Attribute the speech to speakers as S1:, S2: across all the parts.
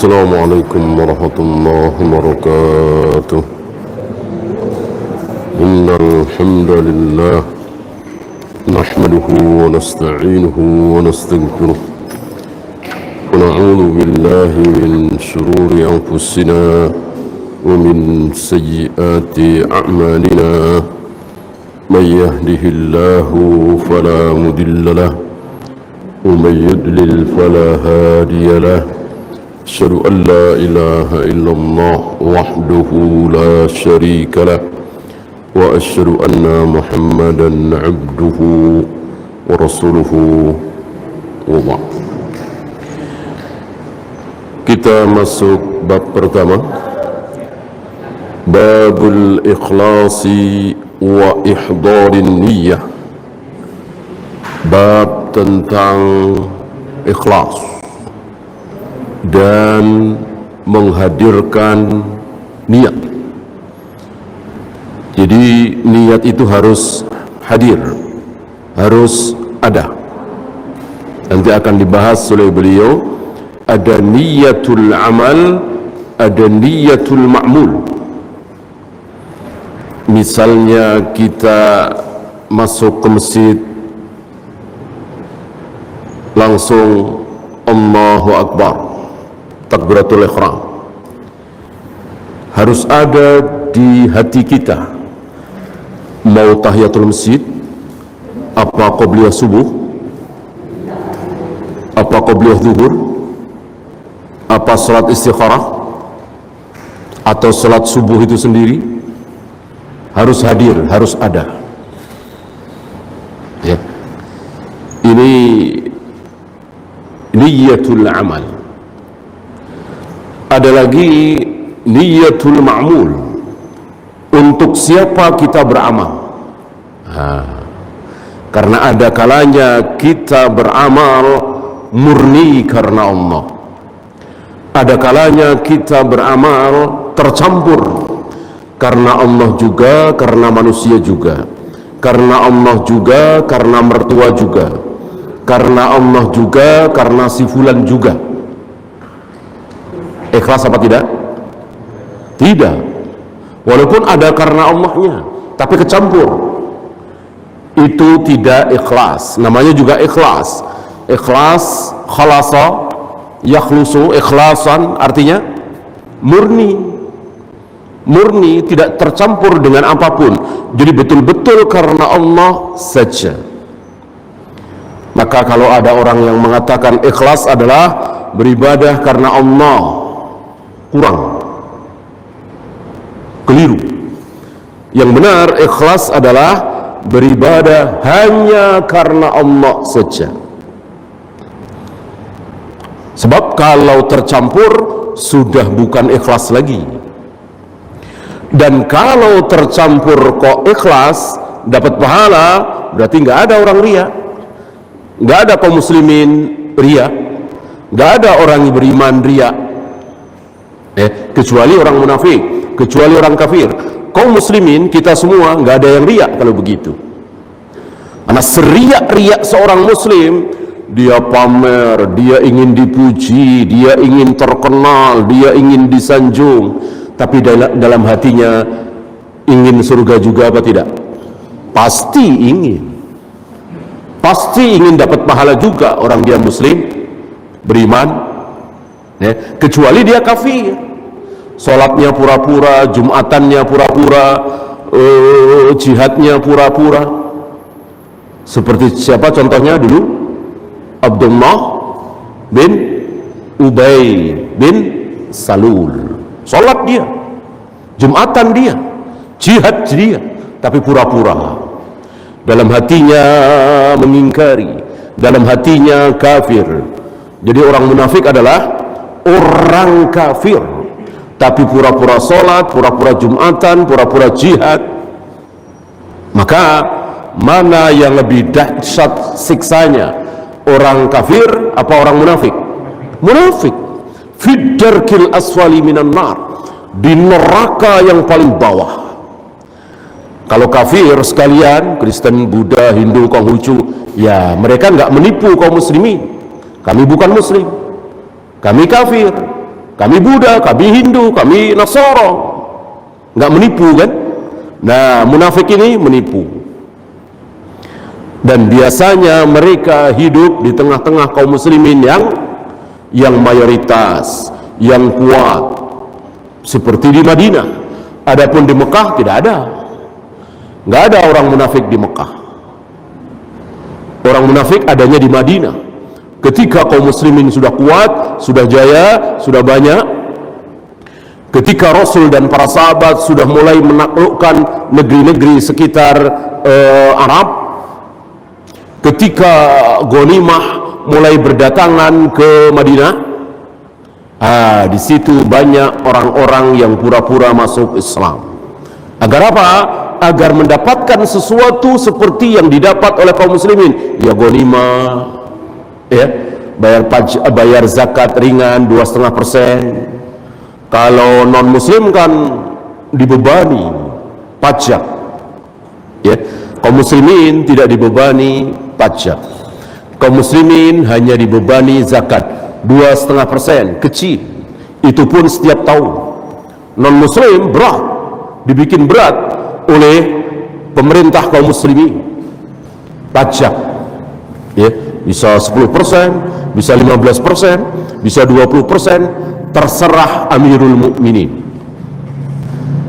S1: السلام عليكم ورحمة الله وبركاته. إن الحمد لله نحمده ونستعينه ونستغفره ونعوذ بالله من شرور أنفسنا ومن سيئات أعمالنا. من يهده الله فلا مضل له ومن يضلل فلا هادي له. أشهد أن لا إله إلا الله وحده لا شريك له وأشهد أن محمدا عبده ورسوله وبعد. Kita masuk bab pertama, babul ikhlasi wa ihdarin niyyah, bab tentang ikhlas dan menghadirkan niat. Jadi niat itu harus hadir, harus ada. Nanti akan dibahas oleh beliau, ada niyatul amal, ada niyatul ma'mul. Misalnya kita masuk ke masjid, langsung Allahu Akbar, takbiratul ihram, harus ada di hati kita. Mau tahiyatul masjid, apa qobliyah subuh, apa qobliyah zuhur, apa salat istikharah, atau salat subuh itu sendiri, harus hadir, harus ada. Ya. Ini niyatul amal. Ada lagi niyatul ma'mul, untuk siapa kita beramal. Karena ada kalanya kita beramal murni karena Allah, ada kalanya kita beramal tercampur karena Allah juga, karena manusia juga, karena Allah juga, karena mertua juga, karena Allah juga, karena si fulan juga. Ikhlas apa tidak? Tidak. Walaupun ada karena Allahnya, tapi kecampur, itu tidak ikhlas. Namanya juga ikhlas. Ikhlas, khalasa, yakhlusu, ikhlasan, artinya murni. Murni, tidak tercampur dengan apapun. Jadi betul-betul karena Allah saja. Maka kalau ada orang yang mengatakan ikhlas adalah beribadah karena Allah, kurang, keliru. Yang benar, ikhlas adalah beribadah hanya karena Allah saja. Sebab kalau tercampur sudah bukan ikhlas lagi. Dan kalau tercampur kok ikhlas, dapat pahala, berarti nggak ada orang riya, nggak ada kaum muslimin riya, nggak ada orang yang beriman riya, kecuali orang munafik, kecuali orang kafir. Kaum muslimin kita semua nggak ada yang riya kalau begitu. Karena seriak-riak seorang muslim, dia pamer, dia ingin dipuji, dia ingin terkenal, dia ingin disanjung, tapi dalam hatinya ingin surga juga apa tidak? Pasti ingin. Pasti ingin dapat pahala juga orang dia muslim, beriman, kecuali dia kafir. Salatnya pura-pura, jumatannya pura-pura, jihadnya pura-pura. Seperti siapa contohnya dulu? Abdullah bin Ubay bin Salul. Salat dia, jumatan dia, jihad dia, tapi pura-pura. Dalam hatinya mengingkari, dalam hatinya kafir. Jadi orang munafik adalah orang kafir, tapi pura-pura sholat, pura-pura jumatan, pura-pura jihad. Maka mana yang lebih dahsyat siksanya, orang kafir apa orang munafik? Munafik. Fiddarkil aswali minan nar, di neraka yang paling bawah. Kalau kafir sekalian, Kristen, Buddha, Hindu, Konghucu, ya mereka nggak menipu kaum muslimin. Kami bukan muslim, kami kafir, kami Buddha, kami Hindu, kami Nasara. Nggak menipu kan? Nah, munafik ini menipu. Dan biasanya mereka hidup di tengah-tengah kaum muslimin yang mayoritas, yang kuat, seperti di Madinah. Adapun di Mekah tidak ada. Nggak ada orang munafik di Mekah. Orang munafik adanya di Madinah. Ketika kaum muslimin sudah kuat, sudah jaya, sudah banyak, ketika Rasul dan para sahabat sudah mulai menaklukkan negeri-negeri sekitar Arab, ketika ghanimah mulai berdatangan ke Madinah, di situ banyak orang-orang yang pura-pura masuk Islam. Agar apa? Agar mendapatkan sesuatu seperti yang didapat oleh kaum muslimin. Ya ghanimah, ya, bayar zakat ringan 2,5%. Kalau non muslim kan dibebani pajak, ya. Kaum muslimin tidak dibebani pajak. Kaum muslimin hanya dibebani zakat 2,5%, kecil. Itu pun setiap tahun. Non muslim berat, dibikin berat oleh pemerintah kaum muslimin. Pajak, ya, bisa 10%, bisa 15%, bisa 20%, terserah Amirul Mukminin,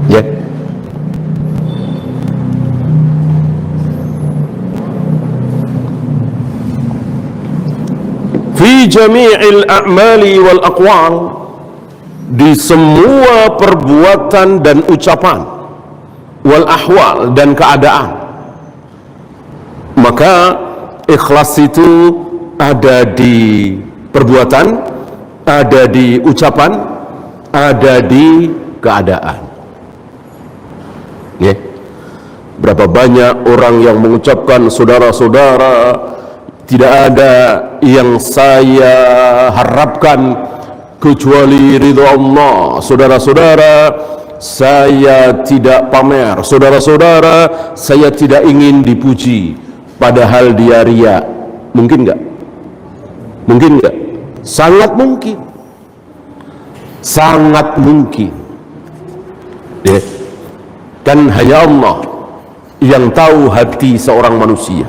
S1: ya. Fi jami'il a'mali wal aqwal, di semua perbuatan dan ucapan, wal ahwal, dan keadaan. Maka ikhlas itu ada di perbuatan, ada di ucapan, ada di keadaan. Ya. Berapa banyak orang yang mengucapkan, saudara-saudara, tidak ada yang saya harapkan kecuali ridho Allah. Saudara-saudara, saya tidak pamer. Saudara-saudara, saya tidak ingin dipuji. Padahal dia riya. Mungkin enggak? Mungkin enggak? Sangat mungkin. Sangat mungkin. Ya. Dan hanya Allah yang tahu hati seorang manusia.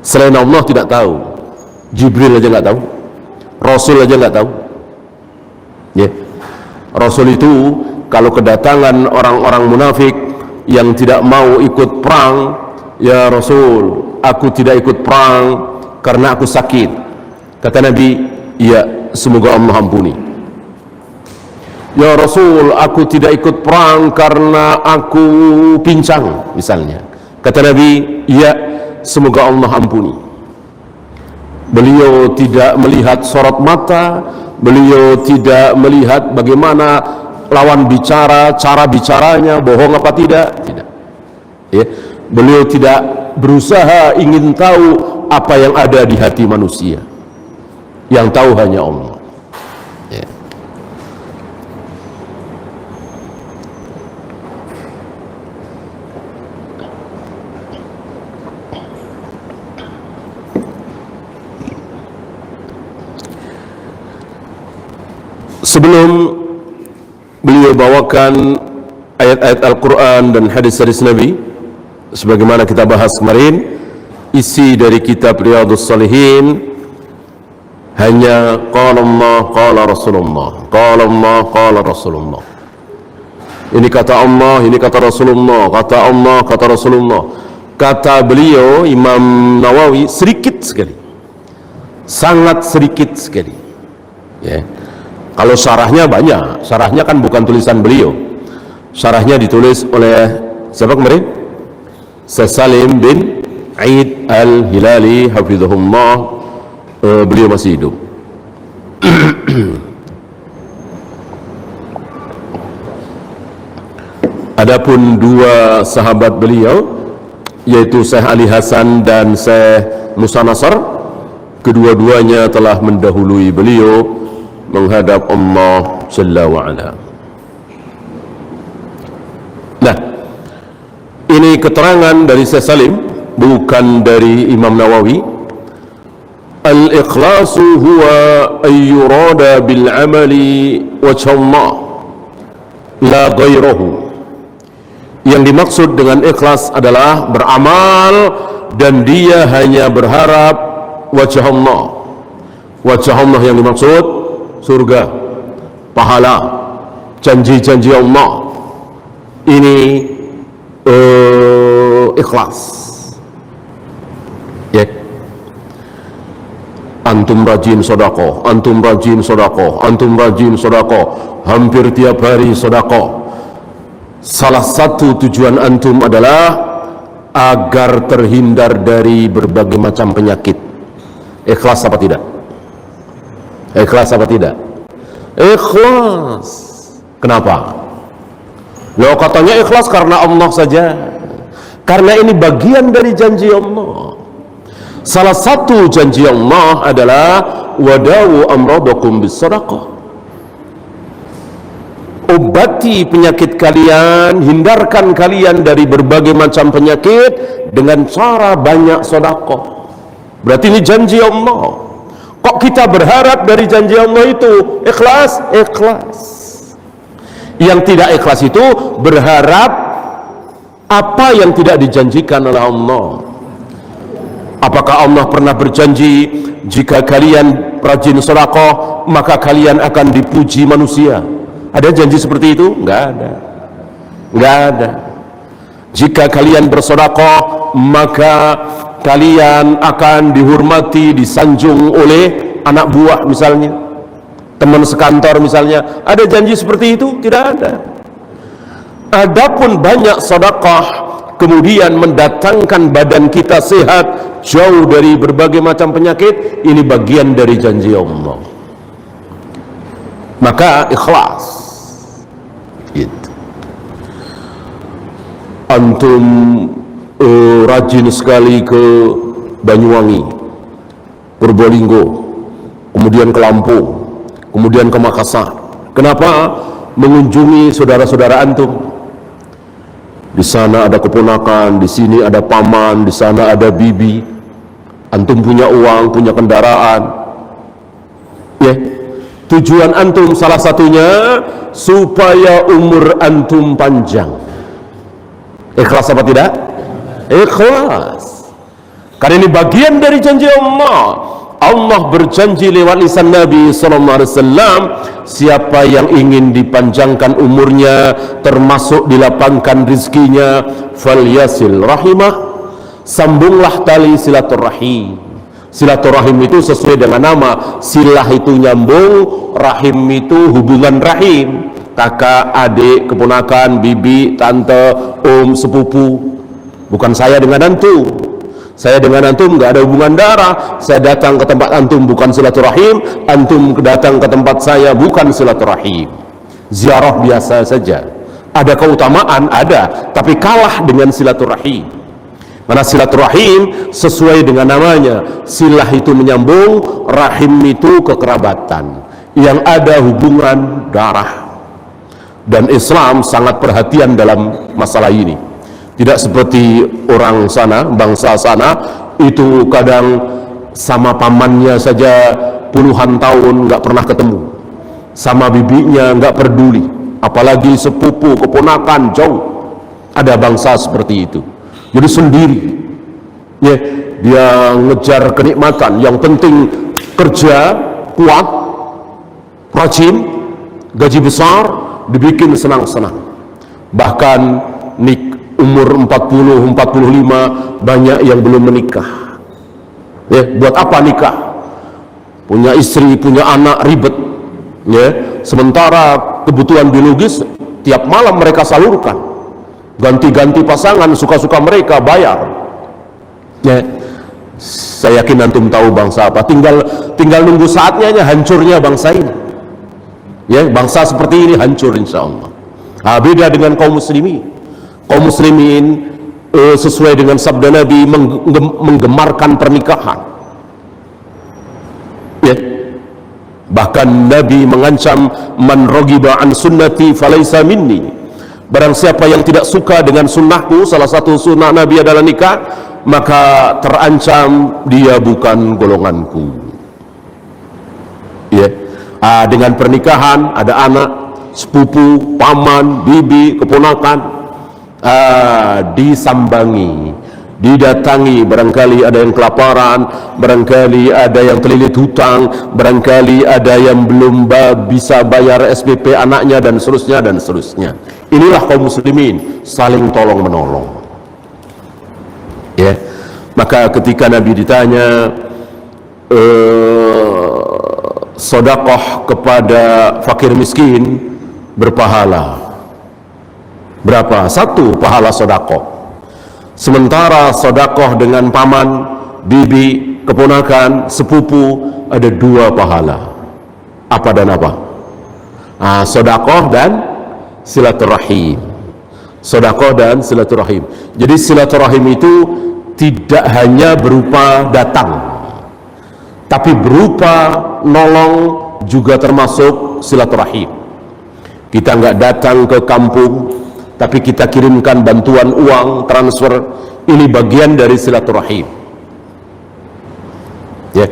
S1: Selain Allah tidak tahu. Jibril aja nggak tahu, Rasul aja nggak tahu, ya. Rasul itu kalau kedatangan orang-orang munafik yang tidak mau ikut perang, ya Rasul, aku tidak ikut perang karena aku sakit. Kata Nabi, ya, semoga Allah ampuni. Ya Rasul, aku tidak ikut perang karena aku pincang, misalnya. Kata Nabi, ya, semoga Allah ampuni. Beliau tidak melihat sorot mata, beliau tidak melihat bagaimana lawan bicara, cara bicaranya, bohong apa tidak, tidak. Ya. Beliau tidak berusaha ingin tahu apa yang ada di hati manusia. Yang tahu hanya Allah. Ya. Sebelum beliau bawakan ayat-ayat Al-Quran dan hadis-hadis Nabi, sebagaimana kita bahas kemarin, isi dari kitab Riyadhus Shalihin hanya qala Allah, qala Rasulullah, qala Allah, qala Rasulullah. Ini kata Allah, ini kata Rasulullah, kata Allah, kata Rasulullah. Kata beliau Imam Nawawi sedikit sekali, sangat sedikit sekali, ya. Kalau syarahnya banyak, syarahnya kan bukan tulisan beliau, syarahnya ditulis oleh siapa kemarin? Salim bin Aid Al-Hilali hafizahullah, beliau masih hidup. Adapun dua sahabat beliau, yaitu Syekh Ali Hasan dan Syekh Musa Nasr, kedua-duanya telah mendahului beliau menghadap Allah Jalla wa'ala. Nah, ini keterangan dari Syekh Salim, bukan dari Imam Nawawi. al-ikhlasu huwa ayyurada bil amali wajha Allah la ghairahu. Yang dimaksud dengan ikhlas adalah beramal dan dia hanya berharap wajah Allah. Wajah Allah yang dimaksud surga, pahala, janji-janji Allah. Ini ikhlas. Ya. Antum rajin sedekah, antum rajin sedekah, antum rajin sedekah, hampir tiap hari sedekah. Salah satu tujuan antum adalah agar terhindar dari berbagai macam penyakit. Ikhlas apa tidak? Ikhlas apa tidak? Ikhlas. Kenapa? Loh, katanya ikhlas karena Allah saja. Karena ini bagian dari janji Allah. Salah satu janji Allah adalah wadawu amradakum bisadaqah. Obati penyakit kalian, hindarkan kalian dari berbagai macam penyakit dengan cara banyak sedekah. Berarti ini janji Allah. Kok kita berharap dari janji Allah itu ikhlas? Ikhlas. Yang tidak ikhlas itu berharap apa yang tidak dijanjikan oleh Allah. Apakah Allah pernah berjanji jika kalian rajin sedekah maka kalian akan dipuji manusia? Ada janji seperti itu? Enggak ada. Enggak ada. Jika kalian bersedekah maka kalian akan dihormati, disanjung oleh anak buah misalnya, teman sekantor misalnya. Ada janji seperti itu? Tidak ada. Adapun banyak sedekah kemudian mendatangkan badan kita sehat, jauh dari berbagai macam penyakit, ini bagian dari janji Allah. Maka ikhlas gitu. Antum rajin sekali ke Banyuwangi, Probolinggo, kemudian ke Lampung, kemudian ke Makassar. Kenapa? Mengunjungi saudara-saudara antum. Di sana ada keponakan, di sini ada paman, di sana ada bibi. Antum punya uang, punya kendaraan. Ya. Tujuan antum salah satunya supaya umur antum panjang. Ikhlas apa tidak? Ikhlas. Karena ini bagian dari janji Allah. Allah berjanji lewat lisan Nabi SAW, siapa yang ingin dipanjangkan umurnya, termasuk dilapangkan rizkinya, falyasil rahimah, sambunglah tali silaturahim. Silaturahim itu sesuai dengan nama. Silah itu nyambung, rahim itu hubungan rahim. Kakak, adik, keponakan, bibi, tante, om, sepupu. Bukan saya dengan antum. Saya dengan antum nggak ada hubungan darah. Saya datang ke tempat antum bukan silaturahim, antum datang ke tempat saya bukan silaturahim. Ziarah biasa saja. Ada keutamaan, ada, tapi kalah dengan silaturahim. Karena silaturahim sesuai dengan namanya, silah itu menyambung, rahim itu kekerabatan yang ada hubungan darah. Dan Islam sangat perhatian dalam masalah ini. Tidak seperti orang sana, bangsa sana, itu kadang sama pamannya saja puluhan tahun nggak pernah ketemu, sama bibinya nggak peduli, apalagi sepupu, keponakan, jauh. Ada bangsa seperti itu. Jadi sendiri, ya, dia ngejar kenikmatan. Yang penting kerja kuat, rajin, gaji besar, dibikin senang-senang. Bahkan umur 40, 45 banyak yang belum menikah. Ya, buat apa nikah? Punya istri, punya anak, ribet. Ya, sementara kebutuhan biologis tiap malam mereka salurkan. Ganti-ganti pasangan, suka-suka mereka, bayar. Ya, saya yakin antum tahu bangsa apa. Tinggal nunggu saatnya aja hancurnya bangsa ini. Ya, bangsa seperti ini hancur insya Allah. Nah, beda dengan kaum muslimin. Kaum muslimin sesuai dengan sabda Nabi menggemarkan pernikahan. Ya. Bahkan Nabi mengancam man raghiba an sunnati falaysa minni. Barang siapa yang tidak suka dengan sunnahku, salah satu sunnah Nabi adalah nikah, maka terancam dia bukan golonganku. Ya, dengan pernikahan ada anak, sepupu, paman, bibi, keponakan, disambangi, didatangi, barangkali ada yang kelaparan, barangkali ada yang terlilit hutang, barangkali ada yang belum bisa bayar SPP anaknya, dan seterusnya dan seterusnya. Inilah kaum muslimin saling tolong menolong. Ya, maka ketika Nabi ditanya sedekah kepada fakir miskin berpahala berapa? 1 pahala sedekah. Sementara sedekah dengan paman, bibi, keponakan, sepupu ada 2 pahala. Apa dan apa? Sedekah dan silaturahim. Sedekah dan silaturahim. Jadi silaturahim itu tidak hanya berupa datang, tapi berupa nolong juga termasuk silaturahim. Kita nggak datang ke kampung, tapi kita kirimkan bantuan uang, transfer. Ini bagian dari silaturahim. Ya.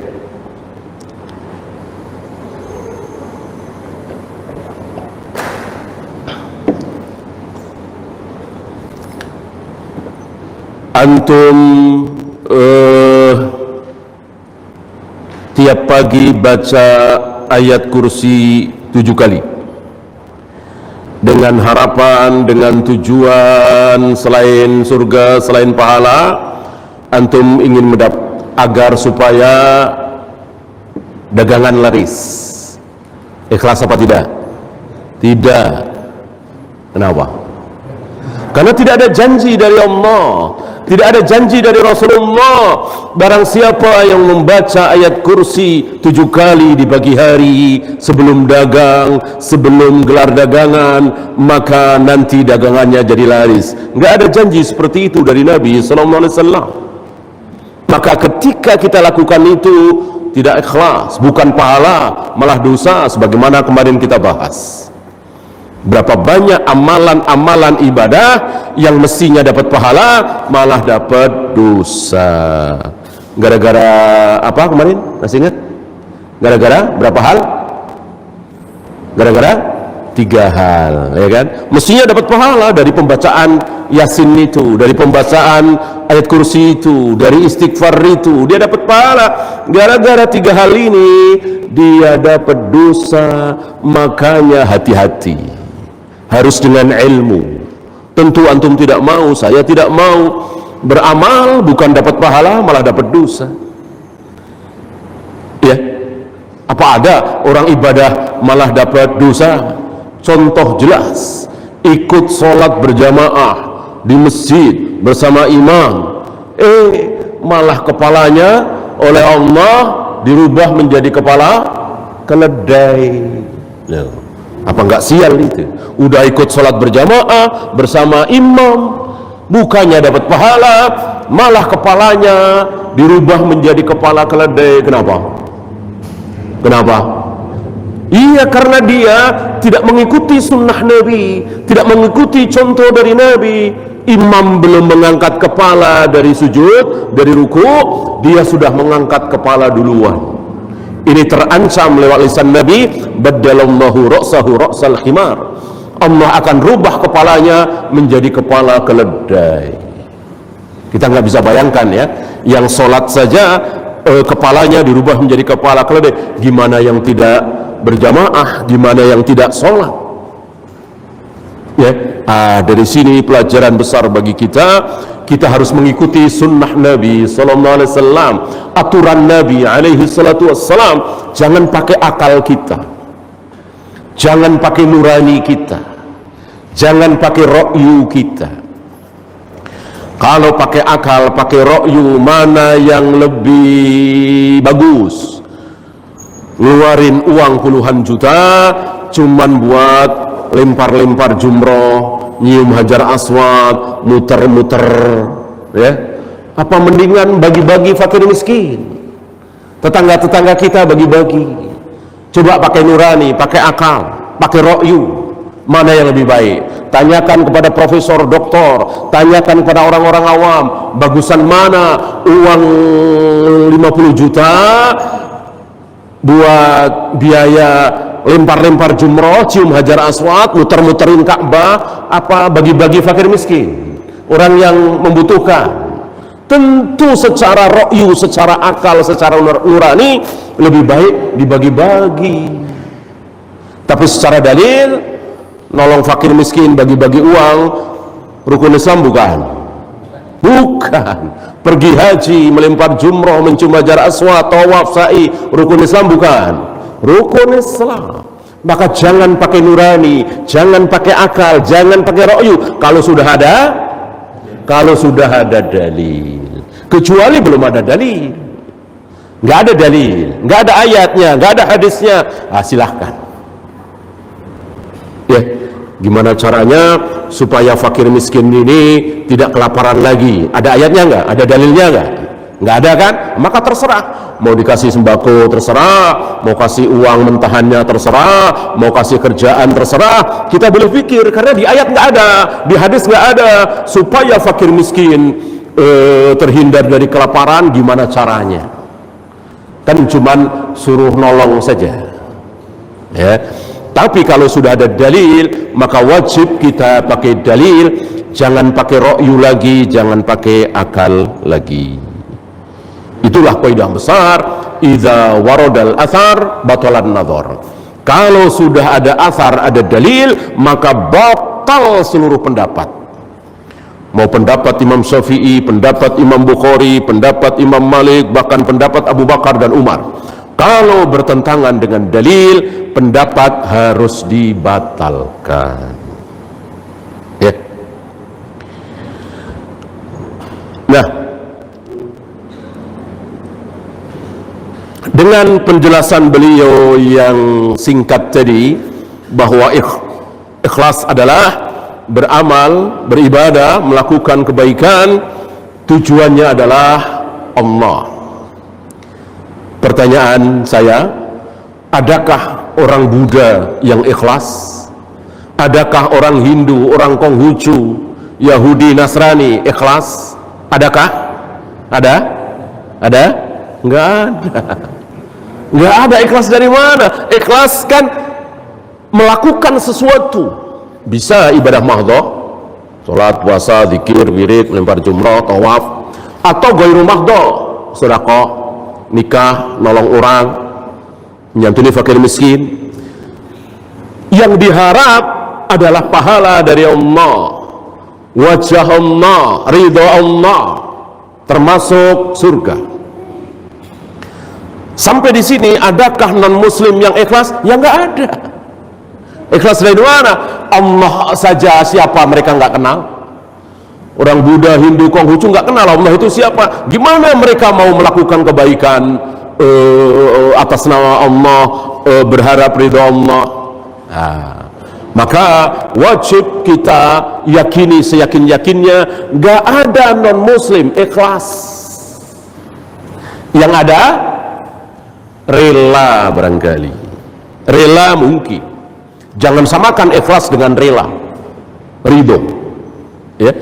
S1: Antum tiap pagi baca ayat kursi 7 kali dengan harapan, dengan tujuan selain surga, selain pahala. Antum ingin agar supaya dagangan laris. Ikhlas apa tidak? Tidak. Kenapa? Karena tidak ada janji dari Allah, tidak ada janji dari Rasulullah. Barang siapa yang membaca ayat kursi 7 kali di pagi hari sebelum dagang, sebelum gelar dagangan, maka nanti dagangannya jadi laris. Enggak ada janji seperti itu dari Nabi SAW. Maka ketika kita lakukan itu tidak ikhlas, bukan pahala, malah dosa, sebagaimana kemarin kita bahas. Berapa banyak amalan-amalan ibadah yang mestinya dapat pahala malah dapat dosa. Gara-gara apa kemarin? Masih ingat? Gara-gara berapa hal? Gara-gara 3 hal, ya kan? Mestinya dapat pahala dari pembacaan Yasin itu, dari pembacaan ayat kursi itu, dari istighfar itu, dia dapat pahala. Gara-gara 3 hal ini dia dapat dosa. Makanya hati-hati, harus dengan ilmu. Tentu antum tidak mau, saya tidak mau beramal bukan dapat pahala malah dapat dosa. Ya, apa ada orang ibadah malah dapat dosa? Contoh jelas, ikut sholat berjamaah di masjid bersama imam, malah kepalanya oleh Allah dirubah menjadi kepala keledai. Apa enggak sial itu? Udah ikut sholat berjamaah bersama imam, bukannya dapat pahala, malah kepalanya dirubah menjadi kepala keledai. Kenapa? Kenapa? Iya, karena dia tidak mengikuti sunnah Nabi, tidak mengikuti contoh dari Nabi. Imam belum mengangkat kepala dari sujud, dari ruku, dia sudah mengangkat kepala duluan. Ini terancam lewat lisan Nabi, baddalallahu ra'sahu ra'sal himar. Allah akan rubah kepalanya menjadi kepala keledai. Kita nggak bisa bayangkan ya, yang sholat saja kepalanya dirubah menjadi kepala keledai. Gimana yang tidak berjamaah, gimana yang tidak sholat? Ya, dari sini pelajaran besar bagi kita. Kita harus mengikuti sunnah Nabi Sallallahu Alaihi Wasallam, aturan Nabi Alaihi Salatu Wassalam. Jangan pakai akal kita, jangan pakai nurani kita, jangan pakai ra'yu kita. Kalau pakai akal, pakai ra'yu, mana yang lebih bagus? Ngeluarin uang puluhan juta cuman buat lempar-lempar jumroh, nyium hajar aswad, muter-muter, ya? Apa mendingan bagi-bagi fakir miskin? Tetangga-tetangga kita bagi-bagi. Coba pakai nurani, pakai akal, pakai ra'yu. Mana yang lebih baik? Tanyakan kepada profesor, doktor, tanyakan kepada orang-orang awam, bagusan mana uang 50 juta buat biaya lempar-lempar jumroh, cium hajar aswad, muter-muterin Ka'bah, apa bagi-bagi fakir miskin, orang yang membutuhkan. Tentu secara ro'yu, secara akal, secara nurani lebih baik dibagi-bagi. Tapi secara dalil, nolong fakir miskin, bagi-bagi uang, rukun Islam bukan? Bukan. Pergi haji, melempar jumroh, mencium hajar aswad, tawaf, sa'i, rukun Islam bukan? Rukun Islam. Maka jangan pakai nurani, jangan pakai akal, jangan pakai ro'yu kalau sudah ada dalil. Kecuali belum ada dalil, nggak ada dalil, nggak ada ayatnya, nggak ada hadisnya, silahkan. Ya, gimana caranya supaya fakir miskin ini tidak kelaparan lagi? Ada ayatnya nggak? Ada dalilnya nggak? Nggak ada kan? Maka terserah. Mau dikasih sembako terserah, mau kasih uang mentahannya terserah, mau kasih kerjaan terserah. Kita boleh pikir karena di ayat nggak ada, di hadis nggak ada. Supaya fakir miskin terhindar dari kelaparan, gimana caranya? Kan cuman suruh nolong saja. Ya. Tapi kalau sudah ada dalil, maka wajib kita pakai dalil, jangan pakai ro'yu lagi, jangan pakai akal lagi. Itulah kaidah besar, idza waradal athar batalan nadhar. Kalau sudah ada athar, ada dalil, maka batal seluruh pendapat. Mau pendapat Imam Syafi'i, pendapat Imam Bukhari, pendapat Imam Malik, bahkan pendapat Abu Bakar dan Umar. Kalau bertentangan dengan dalil, pendapat harus dibatalkan. Ya. Nah, dengan penjelasan beliau yang singkat tadi bahwa ikhlas adalah beramal, beribadah, melakukan kebaikan, tujuannya adalah Allah. Pertanyaan saya, adakah orang Buddha yang ikhlas? Adakah orang Hindu, orang Konghucu, Yahudi, Nasrani ikhlas? Adakah? Ada? Ada? Enggak ada. Enggak ada. Ikhlas dari mana? Ikhlas kan melakukan sesuatu. Bisa ibadah mahdhah, sholat, puasa, zikir, wirid, melempar jumrah, tawaf, atau ghairu mahdhah, sedekah, nikah, nolong orang, menyantuni fakir miskin. Yang diharap adalah pahala dari Allah, wajah Allah, ridha Allah, termasuk surga. Sampai di sini, adakah non muslim yang ikhlas? Ya nggak ada. Ikhlas dari mana? Allah saja siapa mereka nggak kenal. Orang Buddha, Hindu, Konghucu nggak kenal Allah itu siapa. Gimana mereka mau melakukan kebaikan atas nama Allah, berharap ridha Allah? Maka wajib kita yakini seyakin-yakinnya, nggak ada non muslim ikhlas. Yang ada rela barangkali. Rela mungkin. Jangan samakan ikhlas dengan rela, ridho. Ya,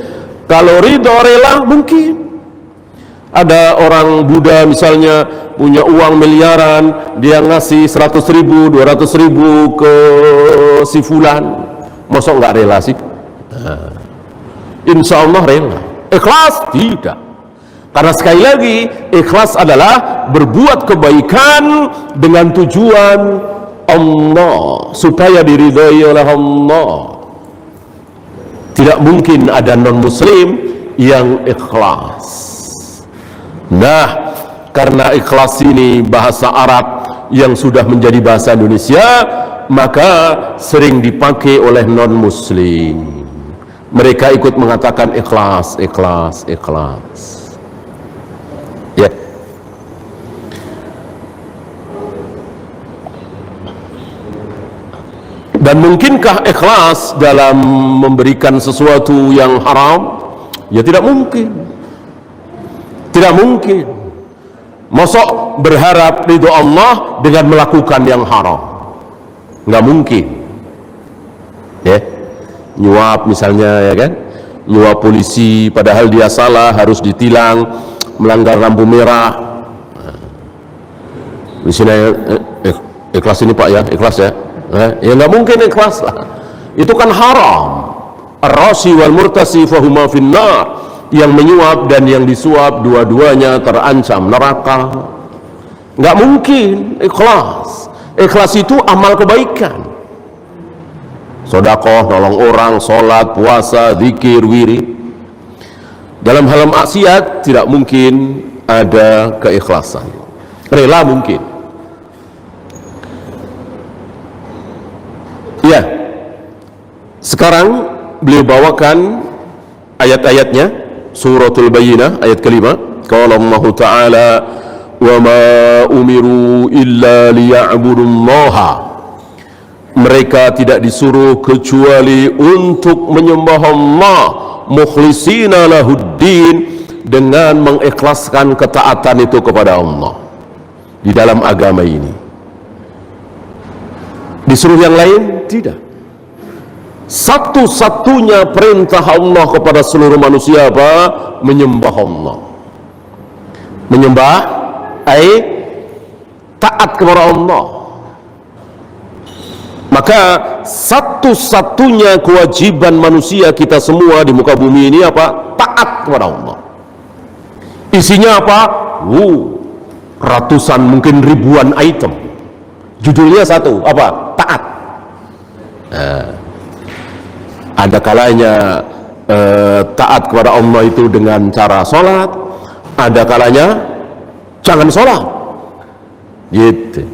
S1: kalau ridho rela mungkin. Ada orang Buddha misalnya punya uang miliaran, dia ngasih 100.000, 200.000 ke si fulan, masa nggak rela sih? Insya Allah rela. Ikhlas tidak. Karena sekali lagi ikhlas adalah berbuat kebaikan dengan tujuan Allah, supaya diridhai oleh Allah. Tidak mungkin ada non muslim yang ikhlas. Nah, karena ikhlas ini bahasa Arab yang sudah menjadi bahasa Indonesia, maka sering dipakai oleh non muslim. Mereka ikut mengatakan ikhlas, ikhlas, ikhlas. Ya. Dan mungkinkah ikhlas dalam memberikan sesuatu yang haram? Ya tidak mungkin. Tidak mungkin. Masa berharap ridho Allah dengan melakukan yang haram? Nggak mungkin. Ya, nyuap misalnya, ya kan, nyuap polisi padahal dia salah, harus ditilang, melanggar lampu merah. Di sini ikhlas ini Pak ya, ikhlas ya. Ya nggak mungkin ikhlas lah. Itu kan haram. Ar-rashi wal murtasi fahuma finnar. Yang menyuap dan yang disuap dua-duanya terancam neraka. Nggak mungkin ikhlas. Ikhlas itu amal kebaikan. Sedekah, nolong orang, sholat, puasa, zikir, wirid. Dalam hal maksiat tidak mungkin ada keikhlasan. Rela mungkin. Ya. Sekarang beliau bawakan ayat-ayatnya, suratul Bayyinah ayat kelima. Qala Allah Ta'ala, "Wa ma umiru illa liya'budullaha." Mereka tidak disuruh kecuali untuk menyembah Allah mukhlishina lahuddin, dengan mengikhlaskan ketaatan itu kepada Allah di dalam agama ini. Disuruh yang lain? Tidak. Satu-satunya perintah Allah kepada seluruh manusia apa? Menyembah Allah. Menyembah taat kepada Allah. Maka satu-satunya kewajiban manusia kita semua di muka bumi ini apa? Taat kepada Allah. Isinya apa? Ratusan mungkin ribuan item. Judulnya satu, apa? Taat. Ada kalanya taat kepada Allah itu dengan cara sholat, ada kalanya jangan sholat gitu.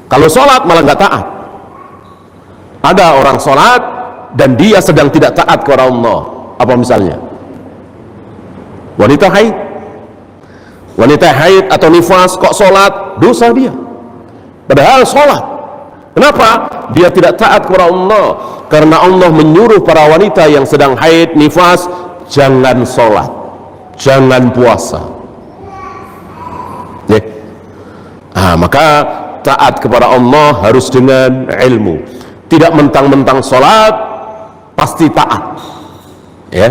S1: Kalau sholat malah nggak taat. Ada orang sholat dan dia sedang tidak taat kepada Allah. Apa misalnya? Wanita haid atau nifas kok sholat, dosa dia. Padahal sholat. Kenapa? Dia tidak taat kepada Allah. Karena Allah menyuruh para wanita yang sedang haid, nifas, jangan sholat, jangan puasa. Maka taat kepada Allah harus dengan ilmu. Tidak mentang-mentang sholat pasti taat. Ya,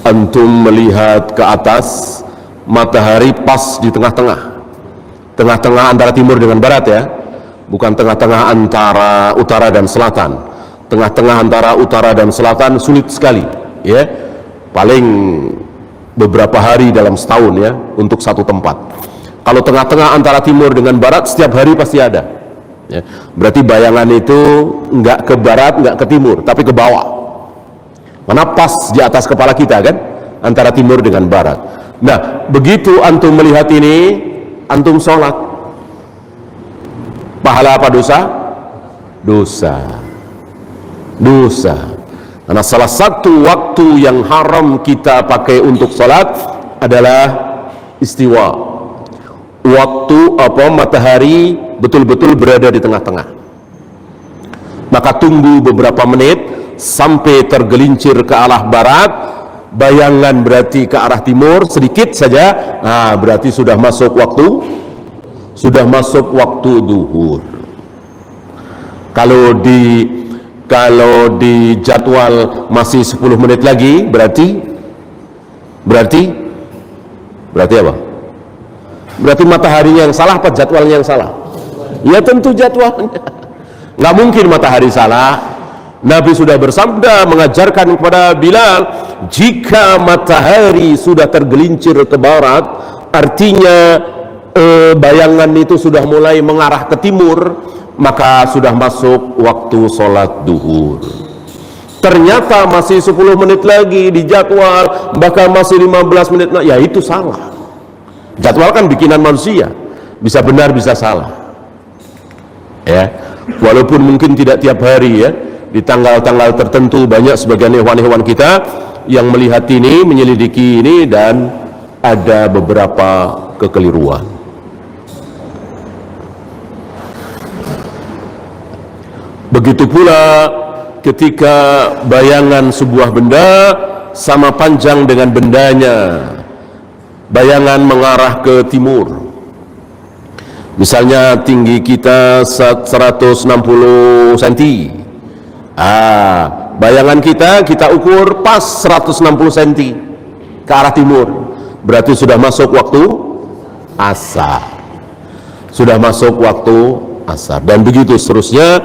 S1: antum melihat ke atas, matahari pas di tengah-tengah antara timur dengan barat ya. Bukan tengah-tengah antara utara dan selatan. Tengah-tengah antara utara dan selatan sulit sekali, ya. Paling beberapa hari dalam setahun ya untuk satu tempat. Kalau tengah-tengah antara timur dengan barat setiap hari pasti ada. Ya. Berarti bayangan itu enggak ke barat, enggak ke timur, tapi ke bawah. Mana pas di atas kepala kita kan, antara timur dengan barat. Nah, begitu antum melihat ini, antum sholat. Pahala apa dosa? Dosa. Karena salah satu waktu yang haram kita pakai untuk salat adalah istiwa. Waktu matahari betul-betul berada di tengah-tengah. Maka tunggu beberapa menit sampai tergelincir ke arah barat. Bayangan berarti ke arah timur sedikit saja. Nah, berarti sudah masuk waktu duhur. Kalau di jadwal masih 10 menit lagi berarti apa? Berarti mataharinya yang salah apa jadwalnya yang salah? Ya tentu jadwalnya. Nggak mungkin matahari salah. Nabi sudah bersabda mengajarkan kepada Bilal, jika matahari sudah tergelincir ke barat, artinya bayangan itu sudah mulai mengarah ke timur, maka sudah masuk waktu sholat duhur. Ternyata masih 10 menit lagi di jadwal, bahkan masih 15 menit, ya itu salah. Jadwal kan bikinan manusia, bisa benar bisa salah ya. Walaupun mungkin tidak tiap hari ya, di tanggal-tanggal tertentu banyak sebagian hewan-hewan kita yang melihat ini, menyelidiki ini, dan ada beberapa kekeliruan. Begitu pula ketika bayangan sebuah benda sama panjang dengan bendanya. Bayangan mengarah ke timur. Misalnya tinggi kita 160 cm, Bayangan kita ukur pas 160 cm ke arah timur, berarti sudah masuk waktu asar. Sudah masuk waktu asar. Dan begitu seterusnya.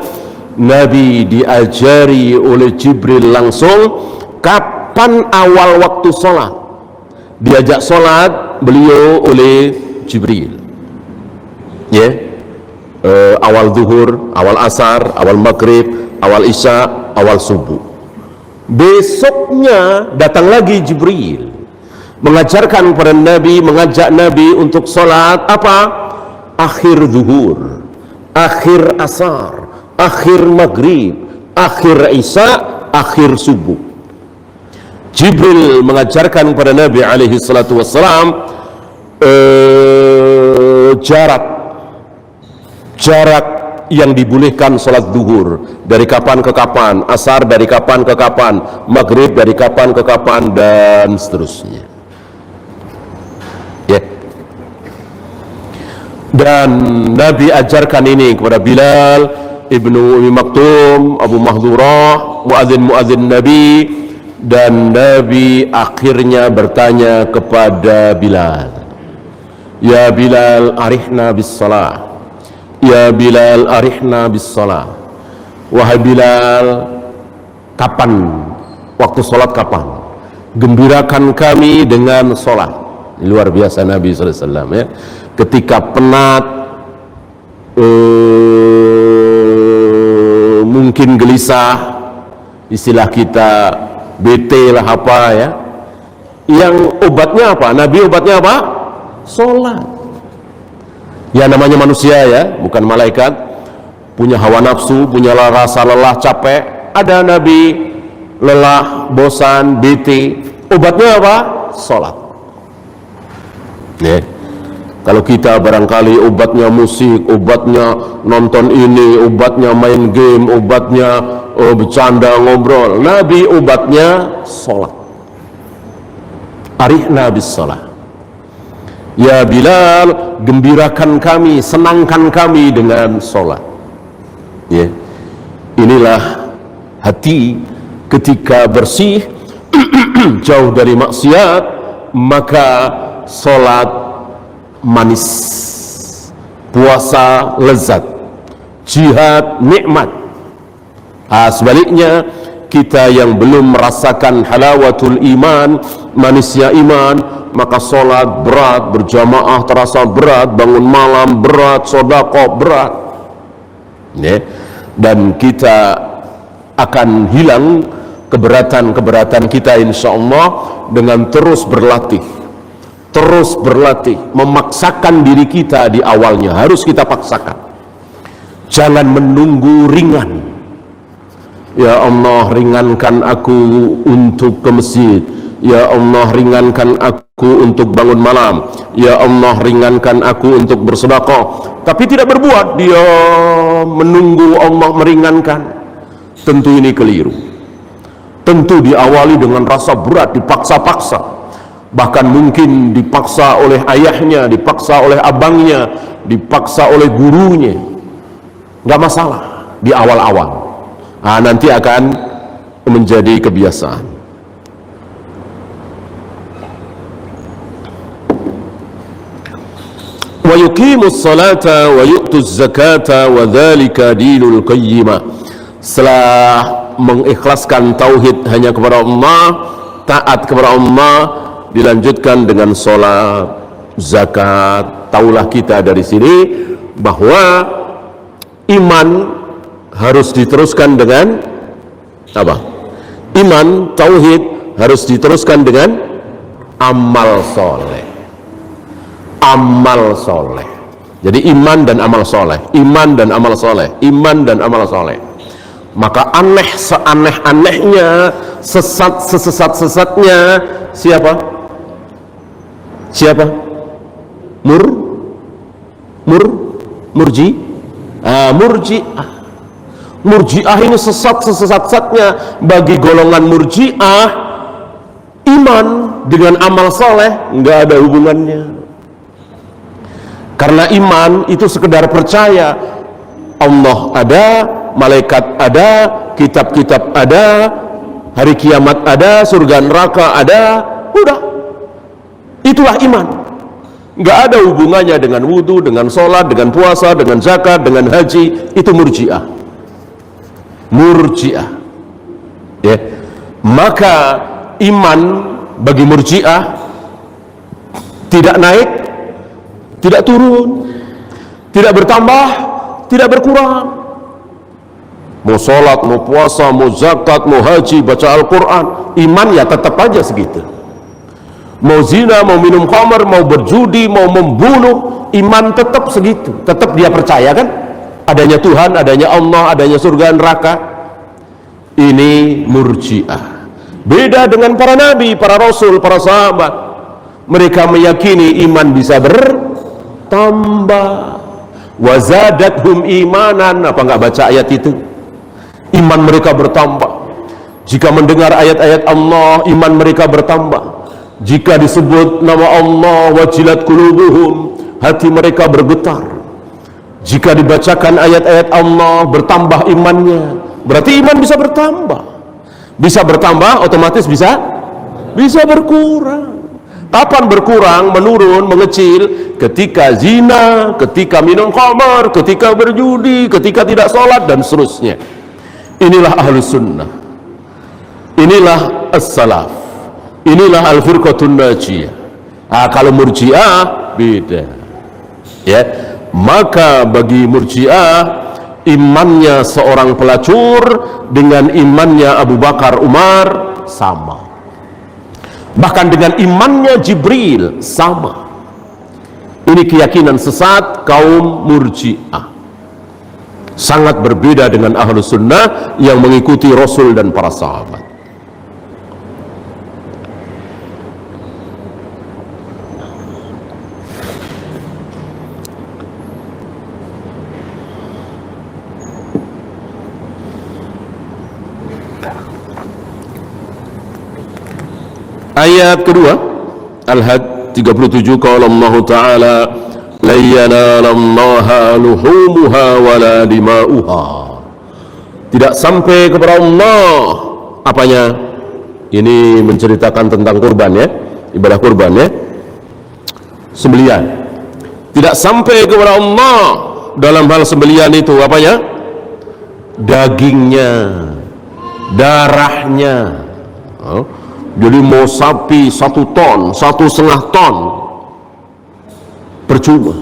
S1: Nabi diajari oleh Jibril langsung kapan awal waktu sholat. Diajak sholat beliau oleh Jibril, awal zuhur, awal asar, awal maghrib, awal isya, awal subuh. Besoknya datang lagi Jibril mengajarkan kepada Nabi, mengajak Nabi untuk sholat apa? Akhir zuhur, akhir asar, akhir maghrib, akhir isya, akhir subuh. Jibril mengajarkan kepada Nabi alaihi salatu wassalam jarak yang dibolehkan sholat zuhur dari kapan ke kapan, asar dari kapan ke kapan, maghrib dari kapan ke kapan, dan seterusnya. Dan Nabi ajarkan ini kepada Bilal ibnu Umi Maktum, Abu Mahdurah, muadzin Nabi. Dan Nabi akhirnya bertanya kepada Bilal, ya Bilal, arihna bis salah. Ya Bilal, arihna bis salah. Wahai Bilal, kapan waktu sholat, kapan? Gembirakan kami dengan sholat. Luar biasa Nabi SAW ya. Ketika penat, mungkin gelisah, istilah kita bete lah apa ya, yang obatnya apa? Nabi obatnya apa? Sholat. Ya namanya manusia ya, bukan malaikat, punya hawa nafsu, punya rasa lelah, capek. Ada Nabi lelah, bosan, bete, obatnya apa? Sholat. Kalau kita barangkali obatnya musik, obatnya nonton ini, obatnya main game, obatnya bercanda, ngobrol. Nabi obatnya sholat. Arihna bis sholat. Ya Bilal, gembirakan kami, senangkan kami dengan sholat. Inilah hati ketika bersih, jauh dari maksiat, maka sholat manis, puasa lezat, jihad nikmat. Sebaliknya kita yang belum merasakan halawatul iman, manisnya iman, maka sholat berat, berjamaah terasa berat, bangun malam berat, sedekah berat, dan kita akan hilang keberatan-keberatan kita insyaallah dengan terus berlatih, memaksakan diri kita di awalnya. Harus kita paksakan, jangan menunggu ringan. Ya Allah, ringankan aku untuk ke masjid. Ya Allah, ringankan aku untuk bangun malam. Ya Allah, ringankan aku untuk bersedekah. Tapi tidak berbuat, dia menunggu Allah meringankan. Tentu ini keliru. Tentu diawali dengan rasa berat, dipaksa-paksa. Bahkan mungkin dipaksa oleh ayahnya, dipaksa oleh abangnya, dipaksa oleh gurunya. Nggak masalah di awal-awal. Nanti akan menjadi kebiasaan. Wa yuqimus salata wa yu'tuz zakata wa dzalika dinul qayyimah. Setelah mengikhlaskan tauhid hanya kepada Allah, taat kepada Allah, dilanjutkan dengan sholat, zakat. Taulah kita dari sini bahwa iman harus diteruskan dengan apa? Iman, tauhid harus diteruskan dengan amal soleh. Amal soleh. Jadi iman dan amal soleh, iman dan amal soleh, iman dan amal soleh. Maka aneh seaneh-anehnya, sesat-sesatnya siapa? Murji'ah ini sesat-sesatnya. Bagi golongan Murji'ah, iman dengan amal soleh nggak ada hubungannya. Karena iman itu sekedar percaya Allah ada, malaikat ada, kitab-kitab ada, hari kiamat ada, surga neraka ada. Udah, itulah iman. Nggak ada hubungannya dengan wudhu, dengan sholat, dengan puasa, dengan zakat, dengan haji. Itu murji'ah. Murji'ah, ya. Maka iman bagi murji'ah tidak naik, tidak turun, tidak bertambah, tidak berkurang. Mau sholat, mau puasa, mau zakat, mau haji, baca Al-Quran, iman ya tetap aja segitu. Mau zina, mau minum khamar, mau berjudi, mau membunuh, iman tetap segitu. Tetap dia percaya kan adanya Tuhan, adanya Allah, adanya surga neraka. Ini murji'ah. Beda dengan para nabi, para rasul, para sahabat. Mereka meyakini iman bisa bertambah. Wazadathum imanan. Apa nggak baca ayat itu? Iman mereka bertambah. Jika mendengar ayat-ayat Allah, iman mereka bertambah. Jika disebut nama Allah, wajilat qulubuhum, hati mereka bergetar. Jika dibacakan ayat-ayat Allah, bertambah imannya. Berarti iman bisa bertambah. Bisa bertambah, otomatis bisa berkurang. Kapan berkurang, menurun, mengecil? Ketika zina, ketika minum khamar, ketika berjudi, ketika tidak sholat, dan seterusnya. Inilah ahlus sunnah, inilah as-salaf, inilah al-firqatun najiyah. Kalau murji'ah beda, ya. Maka bagi murji'ah, imannya seorang pelacur dengan imannya Abu Bakar, Umar sama. Bahkan dengan imannya Jibril sama. Ini keyakinan sesat kaum murji'ah. Sangat berbeda dengan ahlus sunnah yang mengikuti Rasul dan para sahabat. Ayat kedua, Al-Had 37, qala Allah Ta'ala la yanalallaha luhumuha wala dima'uha. Tidak sampai kepada Allah apanya? Ini menceritakan tentang kurban, ya, ibadah kurban, ya, sembelihan. Tidak sampai kepada Allah dalam hal sembelihan itu apanya? Dagingnya, darahnya. Jadi mau sapi 1 ton, 1,5 ton, percuma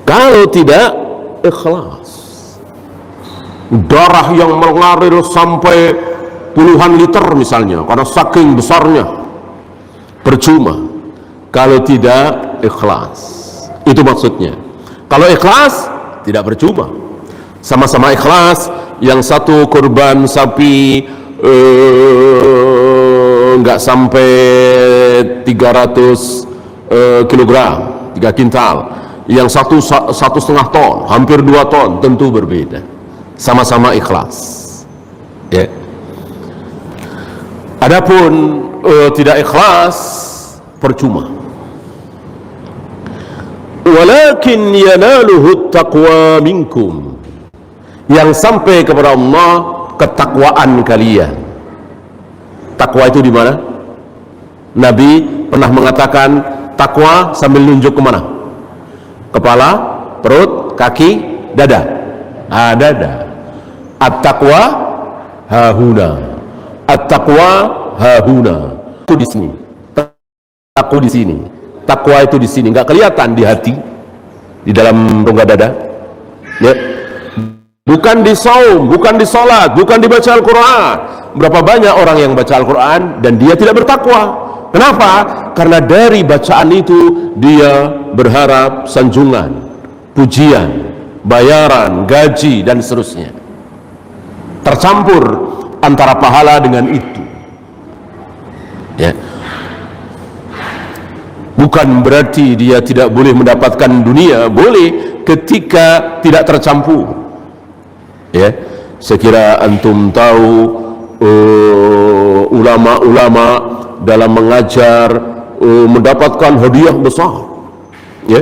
S1: kalau tidak ikhlas. Darah yang mengalir sampai puluhan liter misalnya, karena saking besarnya, percuma kalau tidak ikhlas. Itu maksudnya. Kalau ikhlas tidak percuma. Sama-sama ikhlas. Yang satu kurban sapi nggak sampai 300 kilogram, 3 kintal. Yang satu 1,5 ton, hampir 2 ton, tentu berbeda. Sama-sama ikhlas, ya. Adapun tidak ikhlas, percuma. Walakin yanaluhu taqwa minkum. Yang sampai kepada Allah ketakwaan kalian. Takwa itu di mana? Nabi pernah mengatakan takwa sambil nunjuk kemana? Kepala, perut, kaki, dada. Dada. At-taqwa hahuna. At-taqwa hahuna. Itu di sini. Takwa di sini. Takwa itu di sini. Nggak kelihatan di hati, di dalam rongga dada. Ya. Bukan di saum, bukan di sholat, bukan dibaca Al-Quran. Berapa banyak orang yang baca Al-Quran dan dia tidak bertakwa. Kenapa? Karena dari bacaan itu dia berharap sanjungan, pujian, bayaran, gaji, dan seterusnya. Tercampur antara pahala dengan itu, ya. Bukan berarti dia tidak boleh mendapatkan dunia, boleh ketika tidak tercampur. Ya, saya kira antum tahu ulama-ulama dalam mengajar mendapatkan hadiah besar, ya.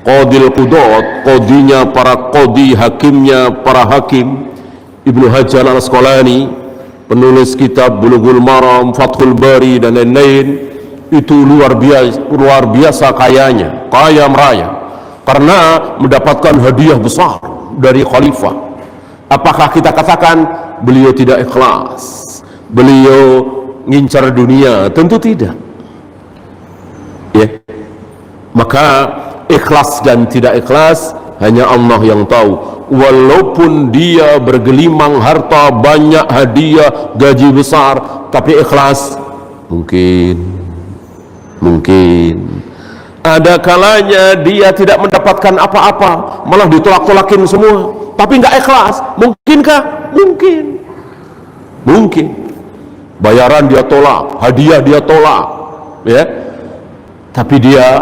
S1: Qadil Qudat, qadinya para qadi, hakimnya para hakim, Ibnu Hajar al-Asqalani, penulis kitab Bulughul Maram, Fathul Bari dan lain-lain, itu luar biasa kayanya, kaya raya, karena mendapatkan hadiah besar dari khalifah. Apakah kita katakan beliau tidak ikhlas, beliau ngincar dunia? Tentu tidak, ya. Maka ikhlas dan tidak ikhlas hanya Allah yang tahu. Walaupun dia bergelimang harta, banyak hadiah, gaji besar, tapi ikhlas mungkin ada kalanya dia tidak mendapatkan apa-apa, malah ditolak-tolakin semua, tapi nggak ikhlas. Mungkinkah? Mungkin. Bayaran dia tolak, hadiah dia tolak, ya. Tapi dia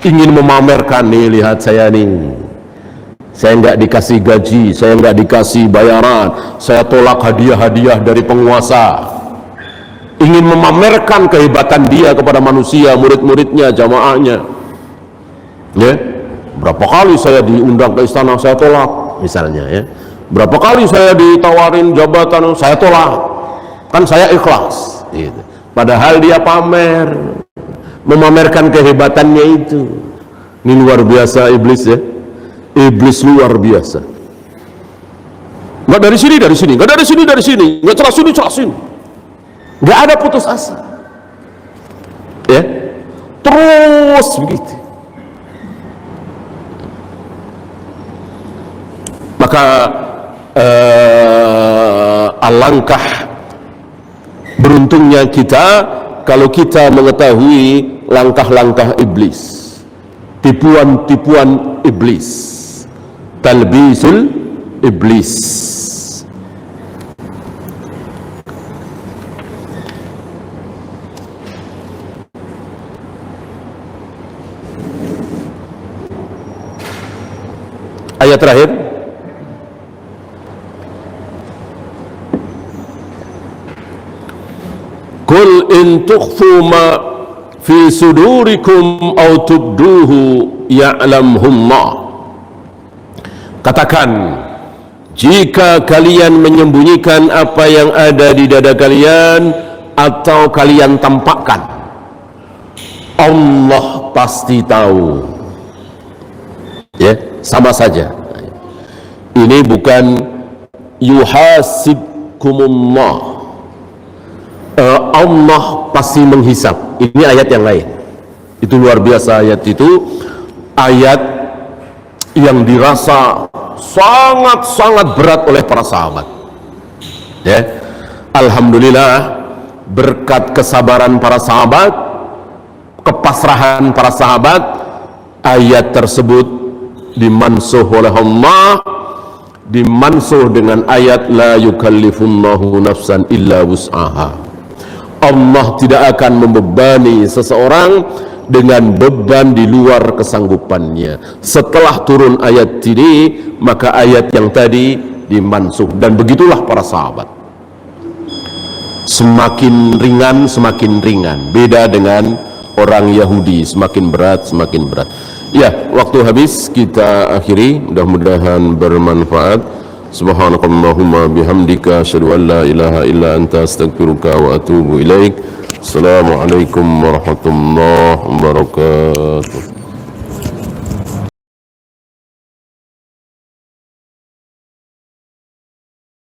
S1: ingin memamerkan, nih lihat saya nih, saya nggak dikasih gaji, saya nggak dikasih bayaran, saya tolak hadiah-hadiah dari penguasa. Ingin memamerkan kehebatan dia kepada manusia, murid-muridnya, jamaahnya, ya. Berapa kali saya diundang ke istana, saya tolak, misalnya, ya. Berapa kali saya ditawarin jabatan, saya tolak, kan saya ikhlas, gitu. Padahal dia pamer, memamerkan kehebatannya itu. Ini luar biasa iblis, ya. Iblis luar biasa. Nggak dari sini, nggak dari sini, nggak celah sini, nggak ada putus asa, ya. Terus begitu. Maka alangkah beruntungnya kita kalau kita mengetahui langkah-langkah iblis, tipuan-tipuan iblis, talbisul iblis. Ayat terakhir, Qul in tukhfu ma fi sudurikum aw tubduhu ya'lamhullah. Katakan, jika kalian menyembunyikan apa yang ada di dada kalian atau kalian tampakkan, Allah pasti tahu. Ya, sama saja. Ini bukan yuhasibkumullah, Allah pasti menghisap. Ini ayat yang lain. Itu luar biasa ayat itu. Ayat yang dirasa sangat-sangat berat oleh para sahabat, ya. Alhamdulillah, berkat kesabaran para sahabat, kepasrahan para sahabat, ayat tersebut dimansuh oleh Allah, dimansuh dengan ayat la yukallifullahu nafsan illa wus'aha. Allah tidak akan membebani seseorang dengan beban di luar kesanggupannya. Setelah turun ayat ini, maka ayat yang tadi dimansuh, dan begitulah para sahabat. Semakin ringan, semakin ringan. Beda dengan orang Yahudi, semakin berat, semakin berat. Ya, waktu habis, kita akhiri. Mudah-mudahan bermanfaat. Subhanakallahumma bihamdika asyhadu an la ilaha illa anta astaghfiruka wa atubu ilaik. Assalamualaikum warahmatullahi wabarakatuh.